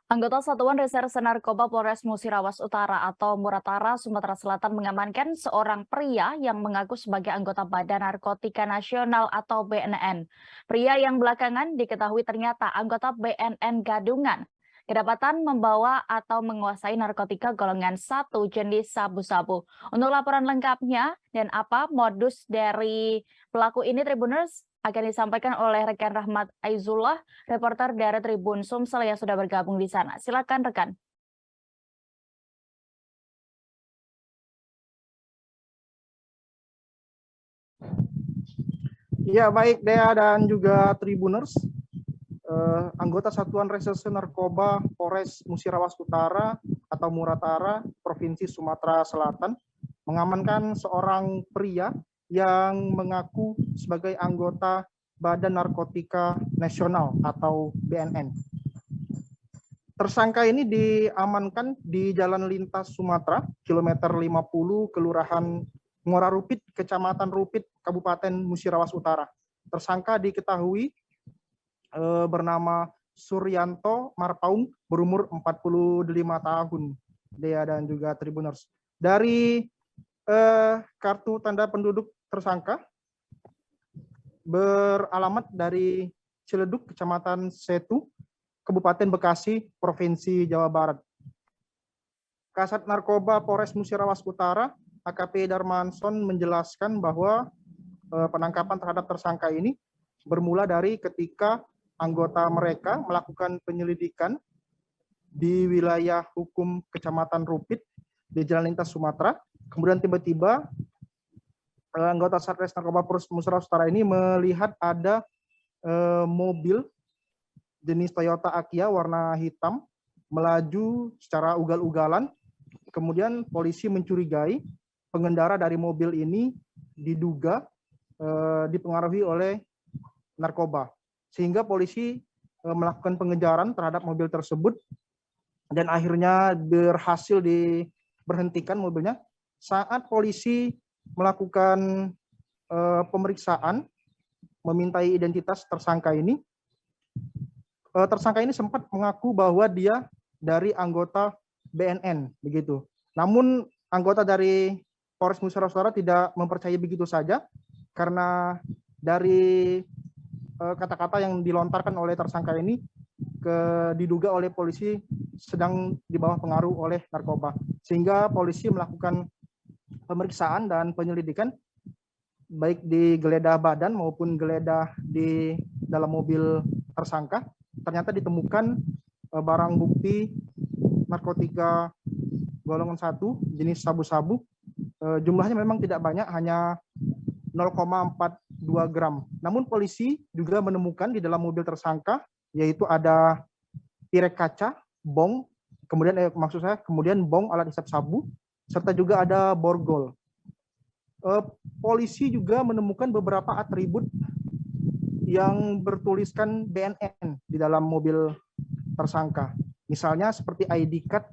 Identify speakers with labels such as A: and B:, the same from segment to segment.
A: Anggota Satuan Reserse Narkoba Polres Musirawas Utara atau Muratara, Sumatera Selatan mengamankan seorang pria yang mengaku sebagai anggota Badan Narkotika Nasional atau BNN. Pria yang belakangan diketahui ternyata anggota BNN Gadungan. Kedapatan membawa atau menguasai narkotika golongan 1 jenis sabu-sabu. Untuk laporan lengkapnya dan apa modus dari pelaku ini, Tribuners, akan disampaikan oleh rekan Rahmat Aizullah, reporter dari Tribun Sumsel yang sudah bergabung di sana. Silakan rekan.
B: Ya, baik Dea dan juga Tribuners. Anggota Satuan Reserse Narkoba Polres Musirawas Utara atau Muratara, Provinsi Sumatera Selatan, mengamankan seorang pria yang mengaku sebagai anggota Badan Narkotika Nasional atau BNN. Tersangka ini diamankan di Jalan Lintas Sumatera, kilometer 50, Kelurahan Muara Rupit, Kecamatan Rupit, Kabupaten Musirawas Utara. Tersangka diketahui bernama Suryanto Marpaung, berumur 45 tahun, Dea dan juga Tribuners. Dari kartu tanda penduduk tersangka beralamat dari Ciledug, Kecamatan Setu, Kabupaten Bekasi, Provinsi Jawa Barat. Kasat Narkoba Polres Musirawas Utara, AKP Darmanson, menjelaskan bahwa penangkapan terhadap tersangka ini bermula dari ketika anggota mereka melakukan penyelidikan di wilayah hukum Kecamatan Rupit di Jalan Lintas Sumatera. Kemudian tiba-tiba anggota Satres Narkoba Polres Musirawas Utara ini melihat ada mobil jenis Toyota Akia warna hitam melaju secara ugal-ugalan. Kemudian polisi mencurigai pengendara dari mobil ini diduga dipengaruhi oleh narkoba, sehingga polisi melakukan pengejaran terhadap mobil tersebut dan akhirnya berhasil diberhentikan mobilnya. Saat polisi melakukan pemeriksaan memintai identitas tersangka ini, tersangka ini sempat mengaku bahwa dia dari anggota BNN begitu. Namun anggota dari Polres Musirawas Utara tidak mempercayai begitu saja karena dari kata-kata yang dilontarkan oleh tersangka ini diduga oleh polisi sedang di bawah pengaruh oleh narkoba, sehingga polisi melakukan pemeriksaan dan penyelidikan baik di geledah badan maupun geledah di dalam mobil tersangka. Ternyata ditemukan barang bukti narkotika golongan 1 jenis sabu-sabu. Jumlahnya memang tidak banyak, hanya 0,42 gram. Namun polisi juga menemukan di dalam mobil tersangka yaitu ada pirek kaca, bong, kemudian bong alat hisap sabu, serta juga ada borgol. Polisi juga menemukan beberapa atribut yang bertuliskan BNN di dalam mobil tersangka. Misalnya seperti ID card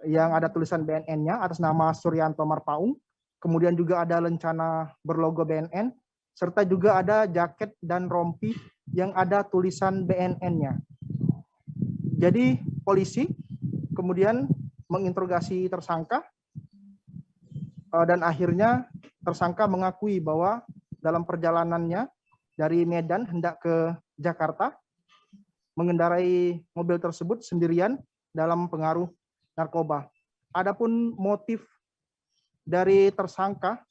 B: yang ada tulisan BNN-nya atas nama Suryanto Marpaung, kemudian juga ada lencana berlogo BNN, serta juga ada jaket dan rompi yang ada tulisan BNN-nya. Jadi polisi kemudian menginterogasi tersangka dan akhirnya tersangka mengakui bahwa dalam perjalanannya dari Medan hendak ke Jakarta mengendarai mobil tersebut sendirian dalam pengaruh narkoba. Adapun motif dari tersangka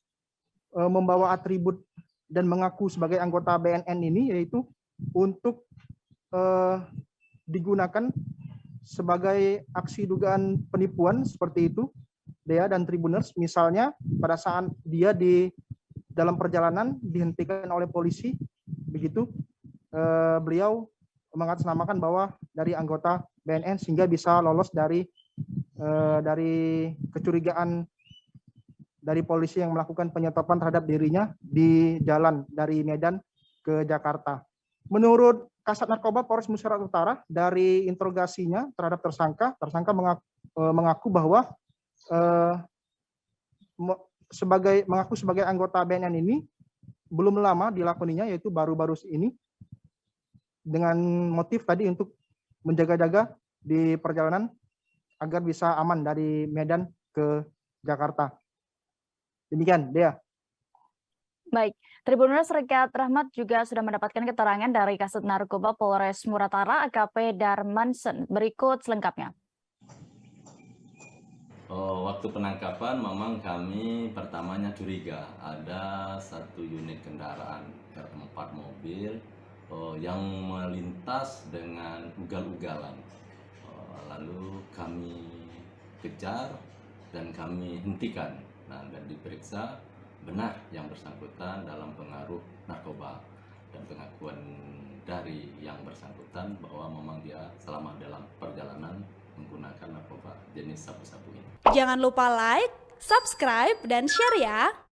B: membawa atribut dan mengaku sebagai anggota BNN ini yaitu untuk digunakan sebagai aksi dugaan penipuan seperti itu, Dea dan Tribuners. Misalnya pada saat dia di dalam perjalanan dihentikan oleh polisi, begitu beliau mengatasnamakan bahwa dari anggota BNN sehingga bisa lolos dari kecurigaan dari polisi yang melakukan penyetopan terhadap dirinya di jalan dari Medan ke Jakarta. Menurut Kasat Narkoba Polres Musirawas Utara, dari interogasinya terhadap tersangka mengaku bahwa mengaku sebagai anggota BNN ini belum lama dilakoninya, yaitu baru-baru ini, dengan motif tadi untuk menjaga-jaga di perjalanan agar bisa aman dari Medan ke Jakarta. Demikian, Dea.
A: Baik, Tribuners Rekat Rahmat juga sudah mendapatkan keterangan dari Kasat Narkoba Polres Muratara AKP Darmansen. Berikut selengkapnya.
C: Waktu penangkapan memang kami pertamanya curiga ada satu unit kendaraan 4 mobil yang melintas dengan ugal-ugalan. Lalu kami kejar dan kami hentikan. Nah, dan diperiksa benar yang bersangkutan dalam pengaruh narkoba, dan pengakuan dari yang bersangkutan bahwa memang dia selama dalam perjalanan menggunakan narkoba jenis sabu-sabu ini.
D: Jangan lupa like, subscribe, dan share ya!